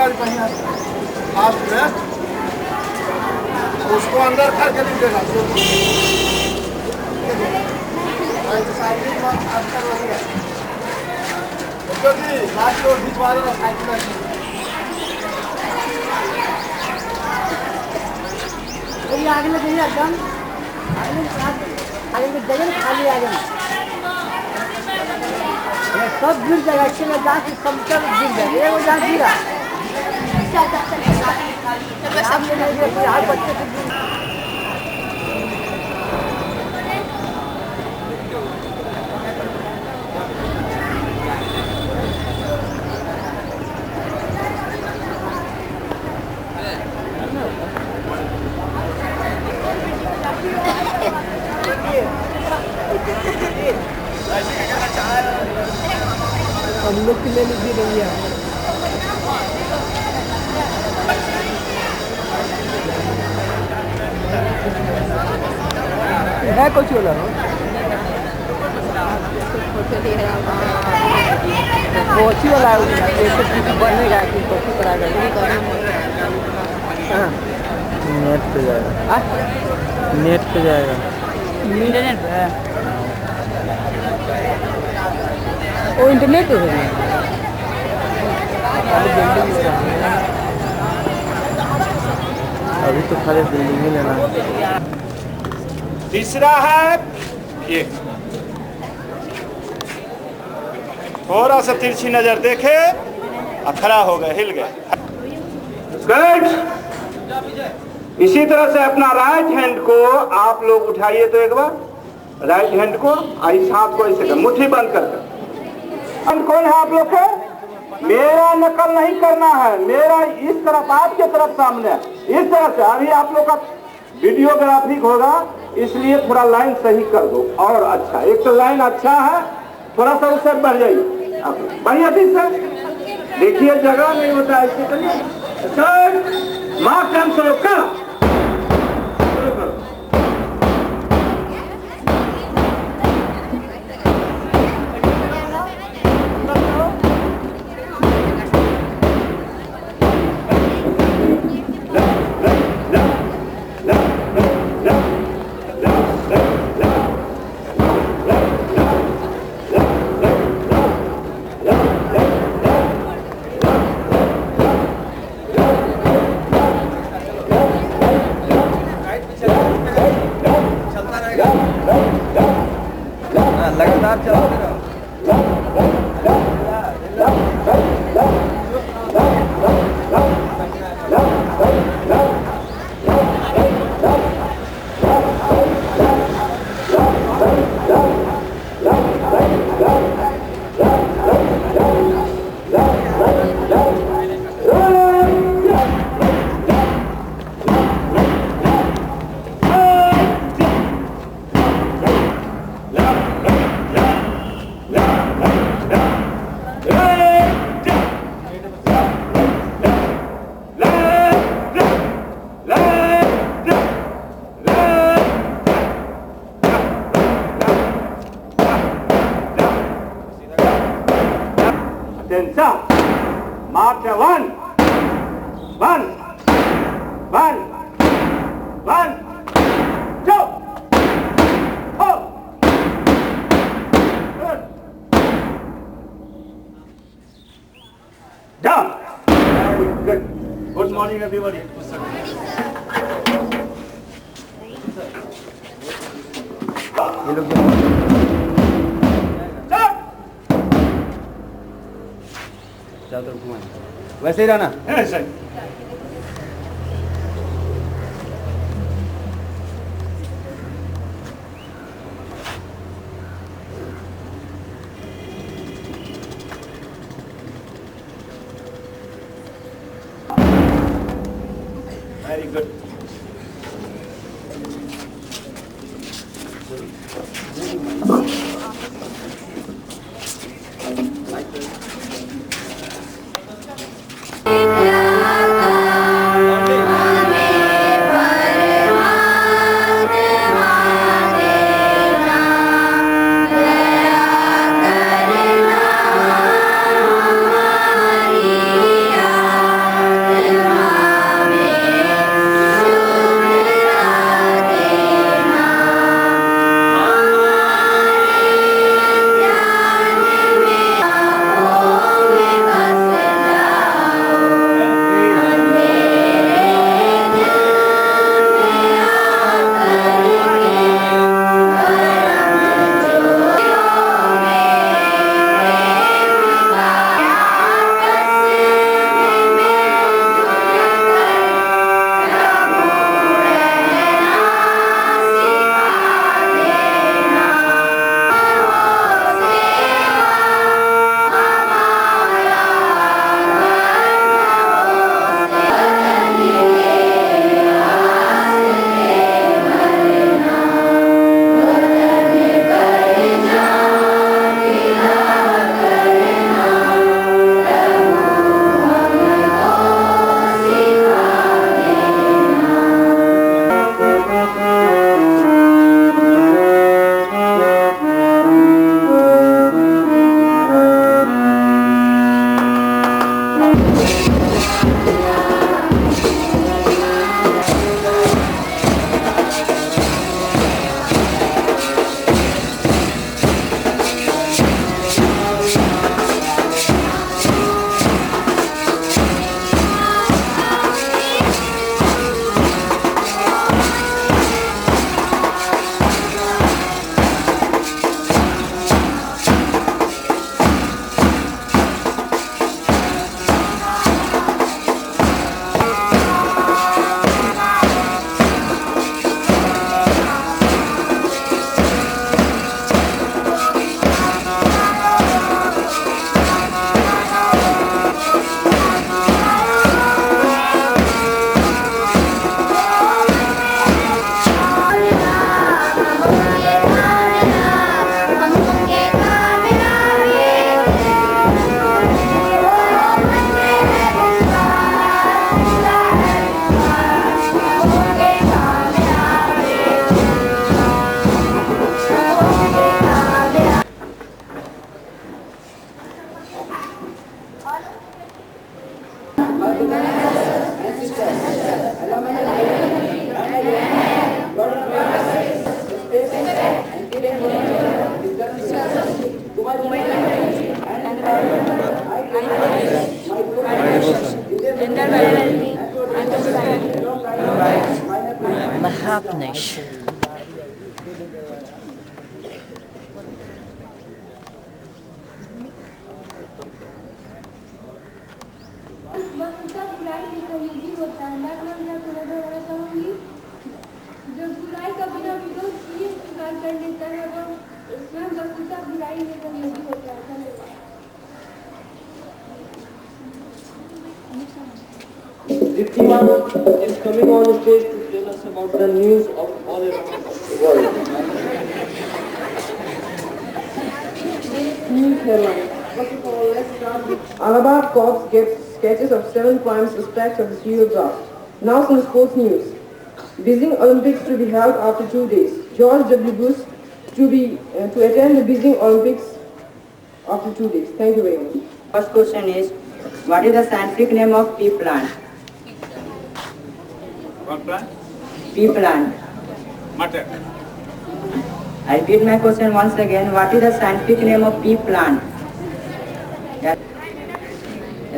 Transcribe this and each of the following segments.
गाड़ी बढ़िया फास्ट में उसको अंदर करके नहीं देगा लास्ट रोड भिजवा देना साइकिल आगे लगे एकदम आगे जगह खाली आगे सब गिर जाएगा इसके में जहाँ की समतल गिर जाएगा वो जहाँ गिरा बच्चे हम लोग के लिए लीजिए भैया है कुछ बोला कोची वाला बनेगा कि कोची कराएगा नेट पे जाएगा नेट पे जाएगा इंटरनेट पे वो इंटरनेट पे है अभी तो खाली बिल्डिंग ही लेना। तीसरा है ये थोड़ा सा तिरछी नजर देखे और खड़ा हो गए हिल गए। गुड। इसी तरह से अपना राइट हैंड को आप लोग उठाइए तो एक बार राइट हैंड को इस हाथ को ऐसे मुट्ठी बंद कर कौन है आप लोग को मेरा नकल नहीं करना है मेरा इस तरफ आपके तरफ सामने इस तरह से अभी आप लोग का वीडियोग्राफिक होगा इसलिए थोड़ा लाइन सही कर दो और अच्छा एक तो लाइन अच्छा है थोड़ा सा उससे बढ़ जाइए बढ़िया चीज से देखिए जगह नहीं होता है इसके चलिए मार्क टाइम शुरू कर लगातार चलते रहो। Attention! March 1, 1, 1, 1, 2, 4. Good. Down. Very good. Good morning, everybody. ये लोग चादर घुमाएं वैसे ही रहना ऐसे वेरी गुड Yeah. बुराई का बिना विरोध किए स्वीकार कर लेता है और स्वयं वस्तुतः बुराई में सहयोगी होता है। धन्यवाद। Diptiman is coming on stage to tell us about the news of all around the world. News headlines. First of all, let's start with Allahabad cops gets sketches of 7 prime suspects of the serial blast. Now some sports news. Beijing Olympics to be held after 2 days. George W. Bush to attend the Beijing Olympics after 2 days. Thank you very much. First question is, what is the scientific name of pea plant? What plant? Pea plant. Matter. I repeat my question once again. What is the scientific name of pea plant?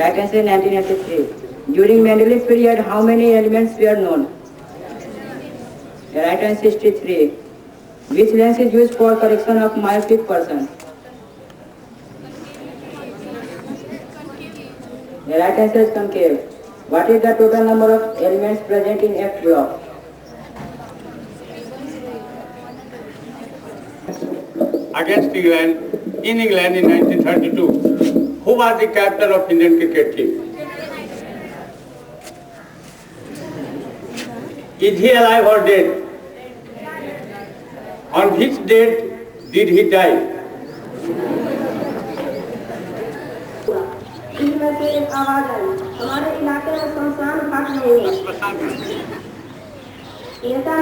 Right answer 1983. During Mendeleev's period, how many elements were known? Right answer 63. Which lens is used for correction of myopic person? The right answer is concave. What is the total number of elements present in F block? Against England, in England in 1932, who was the captain of Indian cricket team? Is he alive or dead? On which date did he die? इसमें से एक आवाज आई, हमारे इलाके में शमशान घाट नहीं है। नेता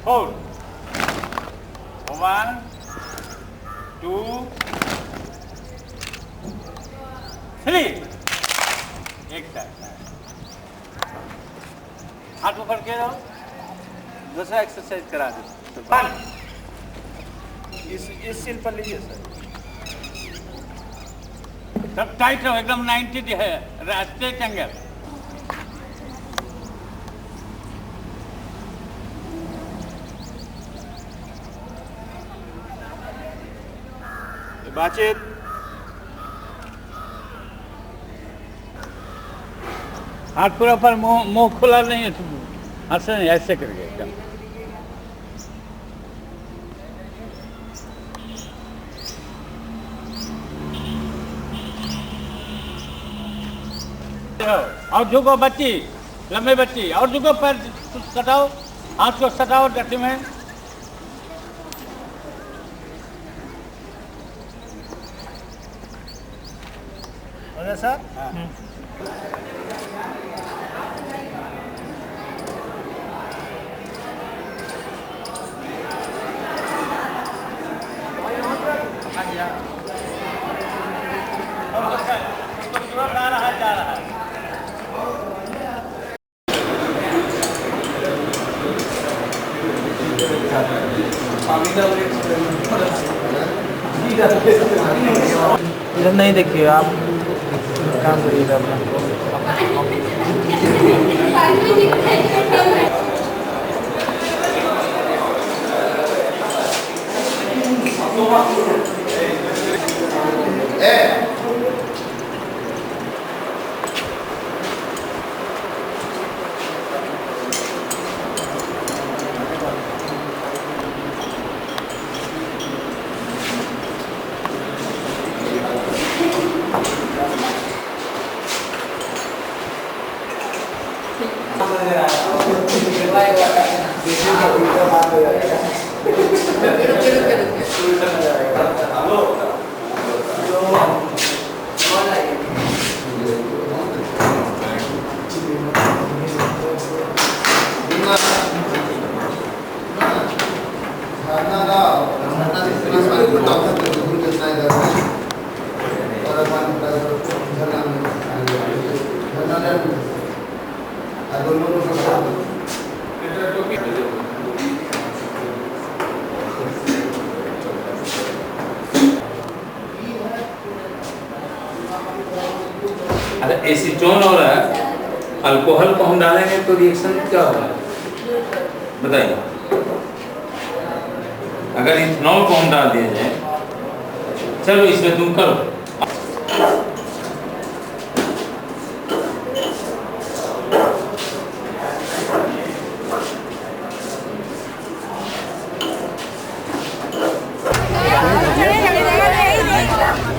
Hold. 1, 2, 3. एक साथ हाथ ऊपर के रहो, दूसरा एक्सरसाइज करा दो। 1. इस सील पर लीजिए सर। सब टाइट रहो, एकदम 90 है, रास्ते एंगल। बातचीत। हाथ पूरा पर मुंह खुला नहीं है, तुम ऐसे नहीं, ऐसे करके एकदम। और झुको बच्ची, लंबे बच्ची, और झुको, पैर सटाओ, हाथ को सटाओ डट्टी में। सर इधर नहीं देखिए आप, काम करिएगा अपना। अरे एसीटोन और अल्कोहल को हम डालेंगे तो रिएक्शन क्या होगा बताइए। अगर इथेनॉल को हम डाल दिया जाए, चलो इसमें तुम करो।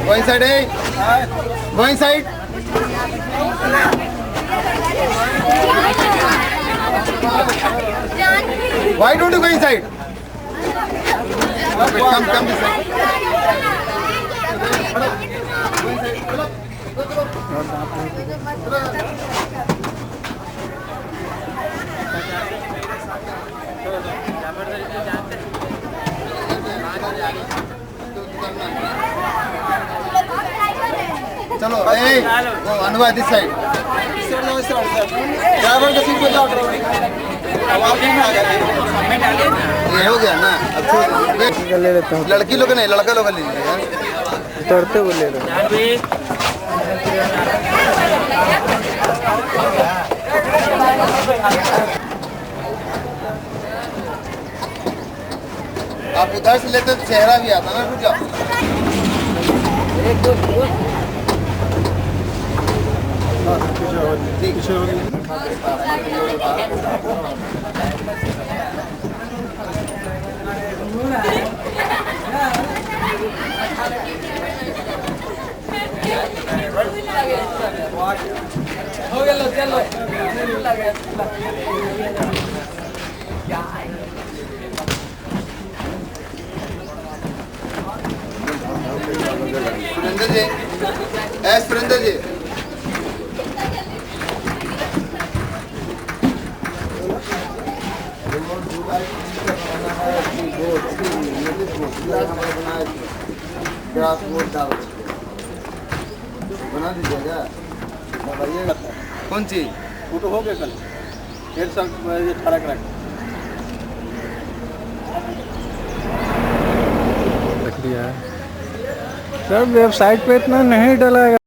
Go inside, hey. Go inside. Why don't you go inside? Okay, come this side. चलो, hey, go Anuva this side. Driver का सीट पे जाओ, ये हो गया ना। अब ले लेता हूँ, लड़की लोग नहीं, लड़का लोग ले लीजिए यार। उतरते हुए ले लो। आप उधर से लेते तो चेहरा भी आता ना। रुक जाओ, सुरेंद्र जी, सुरेंद्र जी, बना दीजिएगा। कौन चीज फोटो हो गया कल 1.5 साल 18 का सर वेबसाइट पे इतना नहीं डलाएगा।